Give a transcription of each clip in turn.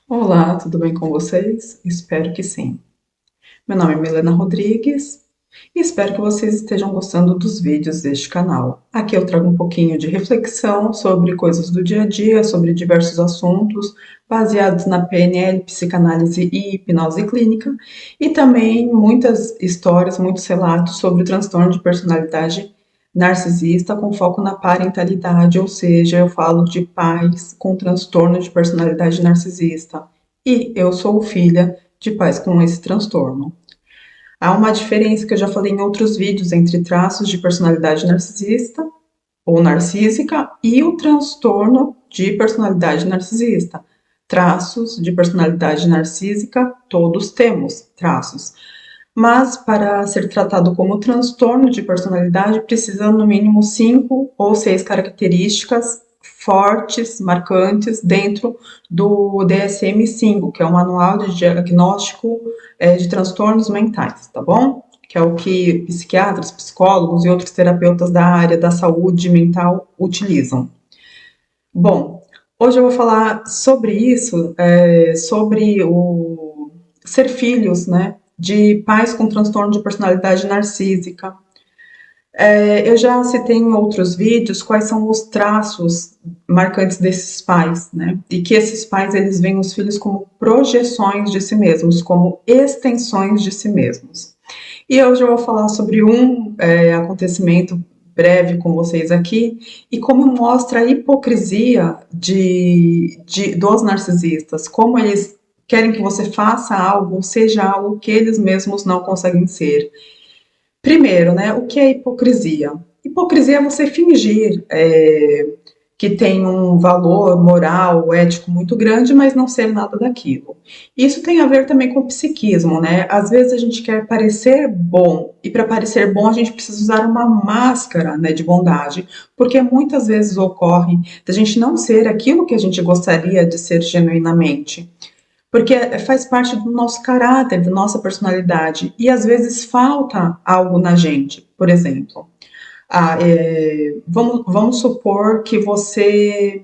Olá, tudo bem com vocês? Espero que sim. Meu nome é Milena Rodrigues e espero que vocês estejam gostando dos vídeos deste canal. Aqui eu trago um pouquinho de reflexão sobre coisas do dia a dia, sobre diversos assuntos baseados na PNL, psicanálise e hipnose clínica, e também muitas histórias, muitos relatos sobre o transtorno de personalidade narcisista com foco na parentalidade, ou seja, eu falo de pais com transtorno de personalidade narcisista. E eu sou filha de pais com esse transtorno. Há uma diferença que eu já falei em outros vídeos entre traços de personalidade narcisista ou narcísica e o transtorno de personalidade narcisista. Traços de personalidade narcísica, todos temos traços. Mas para ser tratado como transtorno de personalidade, precisa no mínimo 5 ou 6 características fortes, marcantes, dentro do DSM-5, que é o Manual de Diagnóstico de Transtornos Mentais, tá bom? Que é o que psiquiatras, psicólogos e outros terapeutas da área da saúde mental utilizam. Bom, hoje eu vou falar sobre isso, sobre o ser filhos, né, de pais com transtorno de personalidade narcísica. Eu já citei em outros vídeos quais são os traços marcantes desses pais, né, e que esses pais eles veem os filhos como projeções de si mesmos, como extensões de si mesmos. E hoje eu vou falar sobre um acontecimento breve com vocês aqui e como mostra a hipocrisia dos narcisistas, como eles querem que você faça algo, ou seja algo que eles mesmos não conseguem ser. Primeiro, né, o que é hipocrisia? Hipocrisia é você fingir que tem um valor moral, ético muito grande, mas não ser nada daquilo. Isso tem a ver também com o psiquismo, né? Às vezes a gente quer parecer bom, e para parecer bom a gente precisa usar uma máscara, né, de bondade, porque muitas vezes ocorre da gente não ser aquilo que a gente gostaria de ser genuinamente. Porque faz parte do nosso caráter, da nossa personalidade, e às vezes falta algo na gente, por exemplo. Vamos supor que você,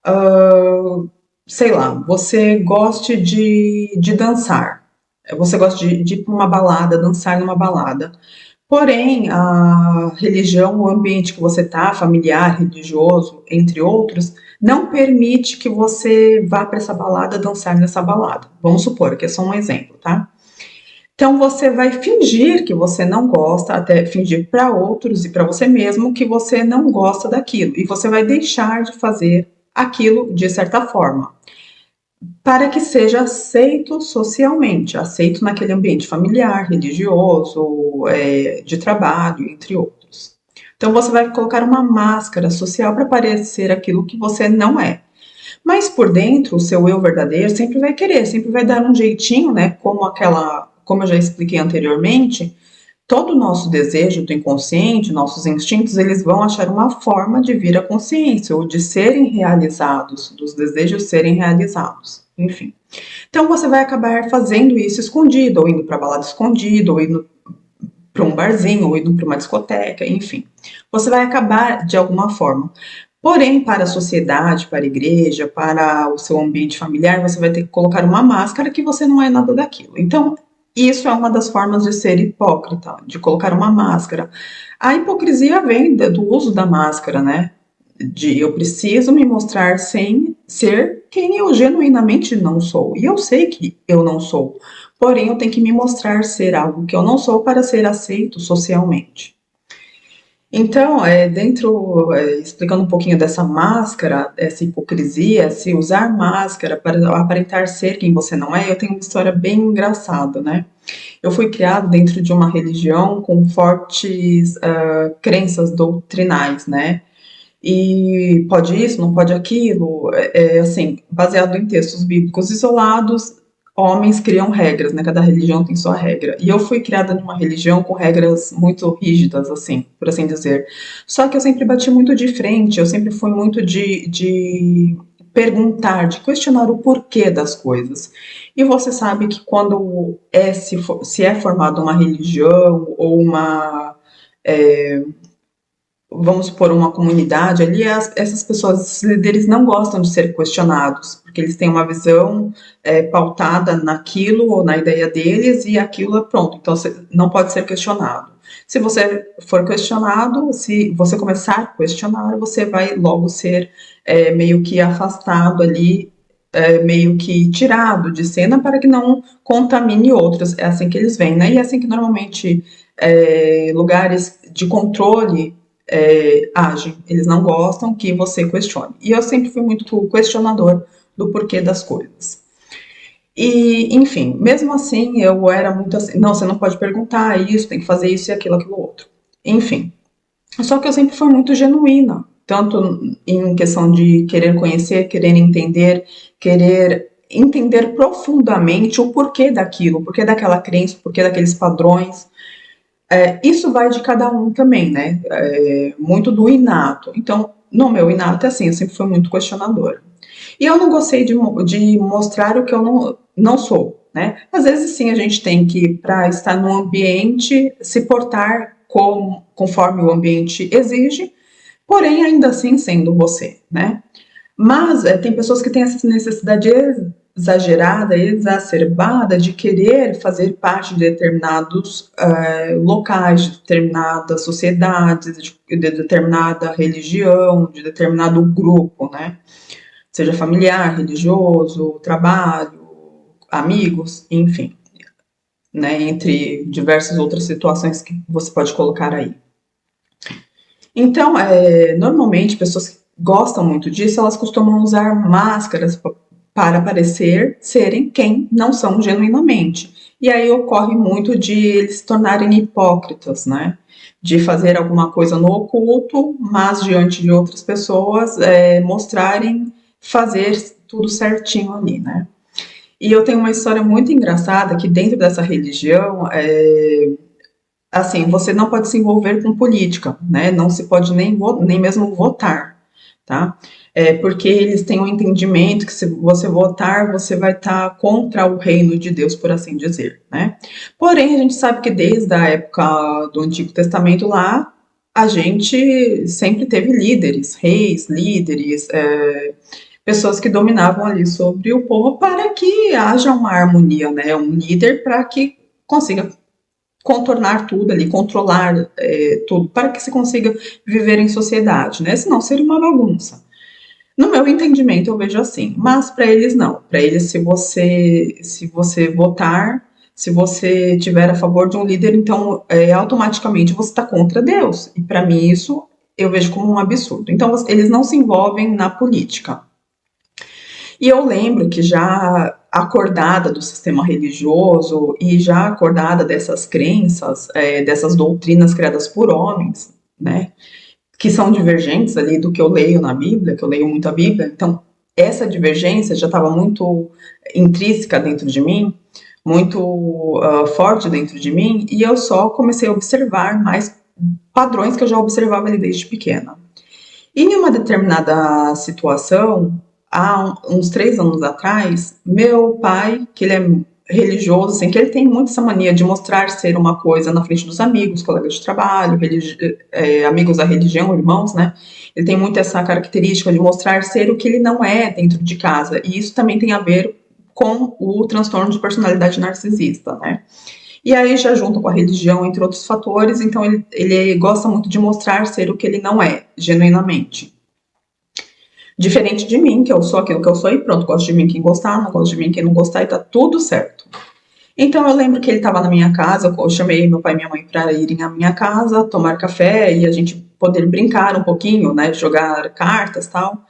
ah, sei lá, você goste de dançar. Você gosta de ir para uma balada, dançar numa balada. Porém, a religião, o ambiente que você está, familiar, religioso, entre outros, não permite que você vá para essa balada dançar nessa balada. Vamos supor que é só um exemplo, tá? Então você vai fingir que você não gosta, até fingir para outros e para você mesmo que você não gosta daquilo. E você vai deixar de fazer aquilo de certa forma, para que seja aceito socialmente, aceito naquele ambiente familiar, religioso, de trabalho, entre outros. Então você vai colocar uma máscara social para parecer aquilo que você não é. Mas por dentro, o seu eu verdadeiro sempre vai querer, sempre vai dar um jeitinho, né? Como eu já expliquei anteriormente, todo o nosso desejo do inconsciente, nossos instintos, eles vão achar uma forma de vir à consciência ou de serem realizados, dos desejos serem realizados, enfim. Então você vai acabar fazendo isso escondido, ou indo para balada escondido, ou indo para um barzinho, ou indo para uma discoteca, enfim. Você vai acabar de alguma forma. Porém, para a sociedade, para a igreja, para o seu ambiente familiar, você vai ter que colocar uma máscara que você não é nada daquilo. Então, isso é uma das formas de ser hipócrita, de colocar uma máscara. A hipocrisia vem do uso da máscara, né? De eu preciso me mostrar sem ser quem eu genuinamente não sou. E eu sei que eu não sou. Porém, eu tenho que me mostrar ser algo que eu não sou para ser aceito socialmente. Então, explicando um pouquinho dessa máscara, essa hipocrisia, se usar máscara para aparentar ser quem você não é, eu tenho uma história bem engraçada, né? Eu fui criado dentro de uma religião com fortes crenças doutrinais, né? E pode isso, não pode aquilo, assim, baseado em textos bíblicos isolados, homens criam regras, né? Cada religião tem sua regra. E eu fui criada numa religião com regras muito rígidas, assim, por assim dizer. Só que eu sempre bati muito de frente, eu sempre fui muito de perguntar, de questionar o porquê das coisas. E você sabe que quando se é formada uma religião ou uma. É, vamos supor, uma comunidade ali, essas pessoas, esses líderes não gostam de ser questionados, porque eles têm uma visão pautada naquilo ou na ideia deles e aquilo é pronto, então você não pode ser questionado. Se você for questionado, se você começar a questionar, você vai logo ser meio que afastado ali, meio que tirado de cena para que não contamine outros. É assim que eles veem, né? E é assim que normalmente lugares de controle agem. Eles não gostam que você questione. E eu sempre fui muito questionador do porquê das coisas. E, enfim, mesmo assim, eu era muito assim, não, você não pode perguntar isso, tem que fazer isso e aquilo, aquilo outro. Enfim, só que eu sempre fui muito genuína, tanto em questão de querer conhecer, querer entender profundamente o porquê daquilo, o porquê daquela crença, o porquê daqueles padrões. Isso vai de cada um também, né? Muito do inato. Então, no meu inato é assim, eu sempre fui muito questionadora. E eu não gostei de mostrar o que eu não sou, né? Às vezes, sim, a gente tem que, para estar no ambiente, se portar conforme o ambiente exige, porém, ainda assim, sendo você, né? Mas tem pessoas que têm essa necessidade exagerada, exacerbada de querer fazer parte de determinados locais, de determinadas sociedades, de determinada religião, de determinado grupo, né? Seja familiar, religioso, trabalho, amigos, enfim, né? Entre diversas outras situações que você pode colocar aí. Então, normalmente, pessoas que gostam muito disso, elas costumam usar máscaras para parecer serem quem não são genuinamente. E aí ocorre muito de eles se tornarem hipócritas, né? De fazer alguma coisa no oculto, mas diante de outras pessoas mostrarem fazer tudo certinho ali, né? E eu tenho uma história muito engraçada que dentro dessa religião, assim, você não pode se envolver com política, né? Não se pode nem mesmo votar, tá? Porque eles têm um entendimento que se você votar, você vai estar contra o reino de Deus, por assim dizer, né? Porém, a gente sabe que desde a época do Antigo Testamento lá, a gente sempre teve líderes, reis, líderes, pessoas que dominavam ali sobre o povo para que haja uma harmonia, né? Um líder para que consiga contornar tudo ali, controlar tudo, para que se consiga viver em sociedade, né? Senão seria uma bagunça. No meu entendimento, eu vejo assim, mas para eles não. Para eles, se você votar, se você tiver a favor de um líder, então automaticamente você está contra Deus. E para mim isso eu vejo como um absurdo. Então eles não se envolvem na política. E eu lembro que já acordada do sistema religioso e já acordada dessas crenças, dessas doutrinas criadas por homens, né, que são divergentes ali do que eu leio na Bíblia, que eu leio muito a Bíblia, então essa divergência já estava muito intrínseca dentro de mim, muito forte dentro de mim, e eu só comecei a observar mais padrões que eu já observava ali desde pequena. E em uma determinada situação, há uns 3 anos atrás, meu pai, que ele é religioso, assim, que ele tem muito essa mania de mostrar ser uma coisa na frente dos amigos, colegas de trabalho, amigos da religião, irmãos, né? Ele tem muito essa característica de mostrar ser o que ele não é dentro de casa. E isso também tem a ver com o transtorno de personalidade narcisista, né? E aí já junto com a religião, entre outros fatores, então ele gosta muito de mostrar ser o que ele não é, genuinamente. Diferente de mim, que eu sou aquilo que eu sou e pronto, gosto de mim quem gostar, não gosto de mim quem não gostar e tá tudo certo. Então eu lembro que ele estava na minha casa, eu chamei meu pai e minha mãe para irem à minha casa, tomar café e a gente poder brincar um pouquinho, né, jogar cartas e tal.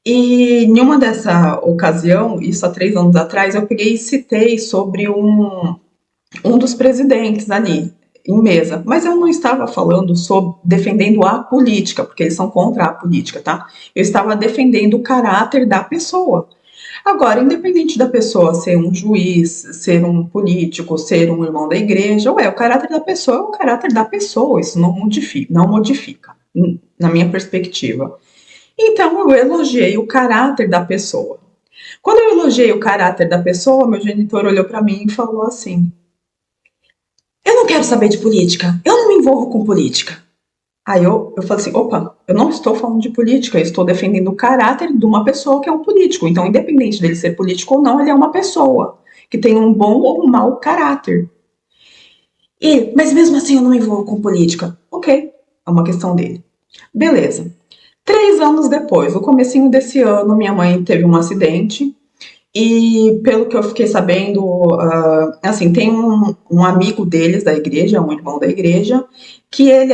E em uma dessa ocasião, isso há 3 anos atrás, eu peguei e citei sobre um dos presidentes ali em mesa, mas eu não estava falando sobre defendendo a política, porque eles são contra a política, tá? Eu estava defendendo o caráter da pessoa. Agora, independente da pessoa ser um juiz, ser um político, ser um irmão da igreja, o caráter da pessoa é o caráter da pessoa, isso não modifica, na minha perspectiva. Então, eu elogiei o caráter da pessoa. Quando eu elogiei o caráter da pessoa, meu genitor olhou para mim e falou assim: eu não quero saber de política. Eu não me envolvo com política. Aí eu falei assim, opa, eu não estou falando de política, eu estou defendendo o caráter de uma pessoa que é um político. Então, independente dele ser político ou não, ele é uma pessoa que tem um bom ou um mau caráter. Mas mesmo assim eu não me envolvo com política. Ok, é uma questão dele. Beleza. 3 anos depois, no comecinho desse ano, minha mãe teve um acidente e, pelo que eu fiquei sabendo, assim, tem um amigo deles da igreja, um irmão da igreja, que ele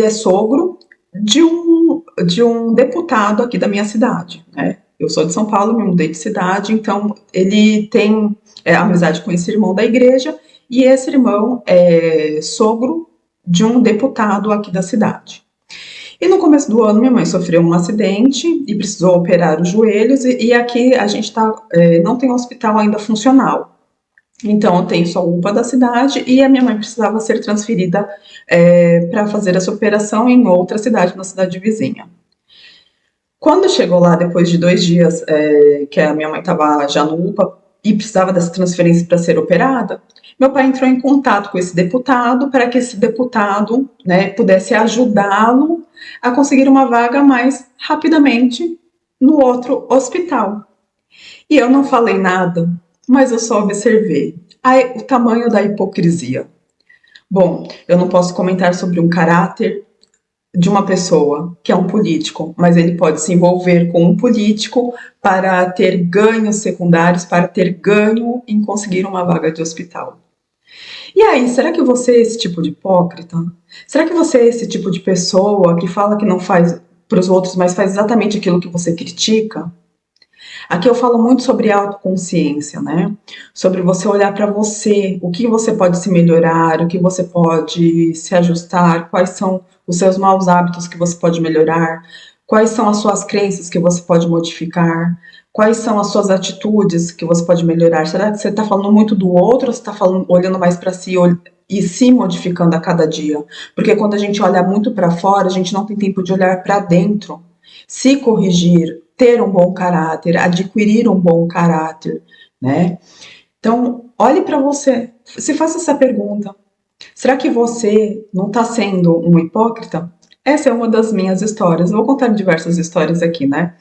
é sogro de um deputado aqui da minha cidade, né? Eu sou de São Paulo, me mudei de cidade, então ele tem amizade com esse irmão da igreja e esse irmão é sogro de um deputado aqui da cidade. E no começo do ano, minha mãe sofreu um acidente e precisou operar os joelhos, e aqui a gente não tem um hospital ainda funcional. Então, tem só o UPA da cidade e a minha mãe precisava ser transferida para fazer essa operação em outra cidade, na cidade vizinha. Quando chegou lá, depois de 2 dias que a minha mãe estava já no UPA e precisava dessa transferência para ser operada, meu pai entrou em contato com esse deputado para que esse deputado, né, pudesse ajudá-lo a conseguir uma vaga mais rapidamente no outro hospital. E eu não falei nada, mas eu só observei o tamanho da hipocrisia. Bom, eu não posso comentar sobre um caráter de uma pessoa que é um político, mas ele pode se envolver com um político para ter ganhos secundários, para ter ganho em conseguir uma vaga de hospital. E aí, será que você é esse tipo de hipócrita? Será que você é esse tipo de pessoa que fala que não faz para os outros, mas faz exatamente aquilo que você critica? Aqui eu falo muito sobre autoconsciência, né? Sobre você olhar para você, o que você pode se melhorar, o que você pode se ajustar, quais são os seus maus hábitos que você pode melhorar, quais são as suas crenças que você pode modificar, quais são as suas atitudes que você pode melhorar. Será que você está falando muito do outro ou você está olhando mais para si e se modificando a cada dia? Porque quando a gente olha muito para fora, a gente não tem tempo de olhar para dentro, se corrigir, ter um bom caráter, adquirir um bom caráter, né? Então, olhe para você, se faça essa pergunta. Será que você não está sendo um hipócrita? Essa é uma das minhas histórias. Eu vou contar diversas histórias aqui, né?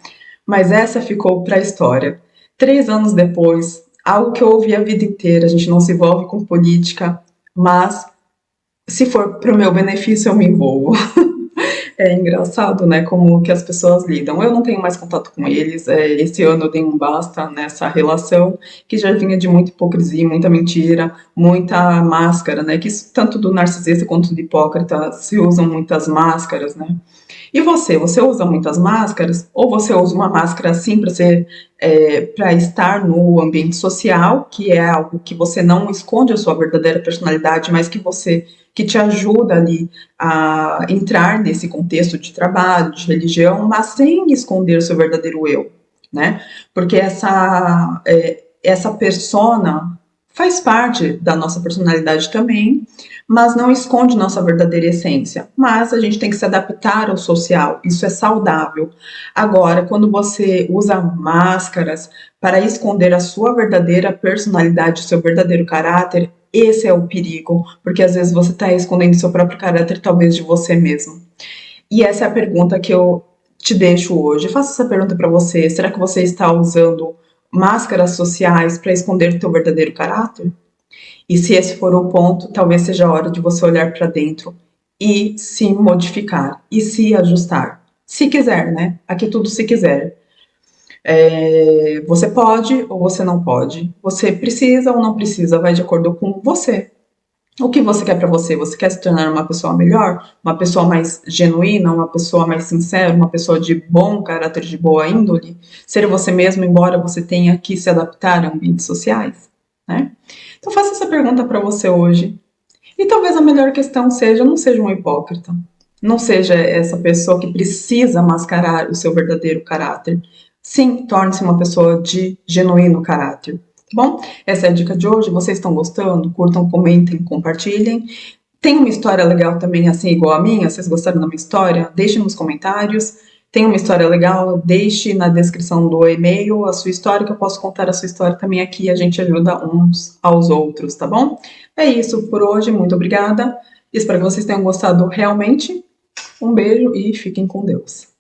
Mas essa ficou para a história. 3 anos depois, algo que eu ouvi a vida inteira, a gente não se envolve com política, mas se for para o meu benefício, eu me envolvo. É engraçado, né, como que as pessoas lidam. Eu não tenho mais contato com eles. Esse ano eu dei um basta nessa relação que já vinha de muita hipocrisia, muita mentira, muita máscara, né? Que tanto do narcisista quanto do hipócrita se usam muitas máscaras, né? E você usa muitas máscaras? Ou você usa uma máscara assim para ser, para estar no ambiente social, que é algo que você não esconde a sua verdadeira personalidade, mas que te ajuda ali a entrar nesse contexto de trabalho, de religião, mas sem esconder o seu verdadeiro eu, né? Porque essa persona faz parte da nossa personalidade também, mas não esconde nossa verdadeira essência. Mas a gente tem que se adaptar ao social, isso é saudável. Agora, quando você usa máscaras para esconder a sua verdadeira personalidade, o seu verdadeiro caráter, esse é o perigo, porque às vezes você está escondendo seu próprio caráter, talvez de você mesmo. E essa é a pergunta que eu te deixo hoje. Faço essa pergunta para você. Será que você está usando máscaras sociais para esconder o teu verdadeiro caráter? E se esse for o ponto, talvez seja a hora de você olhar para dentro e se modificar e se ajustar. Se quiser, né? Aqui é tudo se quiser. Você pode ou você não pode. Você precisa ou não precisa, vai de acordo com você. O que você quer para você? Você quer se tornar uma pessoa melhor? Uma pessoa mais genuína? Uma pessoa mais sincera? Uma pessoa de bom caráter, de boa índole? Ser você mesmo, embora você tenha que se adaptar a ambientes sociais? Né? Então faça essa pergunta para você hoje. E talvez a melhor questão seja, não seja um hipócrita. Não seja essa pessoa que precisa mascarar o seu verdadeiro caráter. Sim, torne-se uma pessoa de genuíno caráter. Tá bom? Essa é a dica de hoje. Vocês estão gostando? Curtam, comentem, compartilhem. Tem uma história legal também, assim, igual a minha? Vocês gostaram da minha história? Deixem nos comentários. Tem uma história legal? Deixe na descrição do e-mail a sua história, que eu posso contar a sua história também aqui. A gente ajuda uns aos outros, tá bom? É isso por hoje. Muito obrigada. Espero que vocês tenham gostado realmente. Um beijo e fiquem com Deus.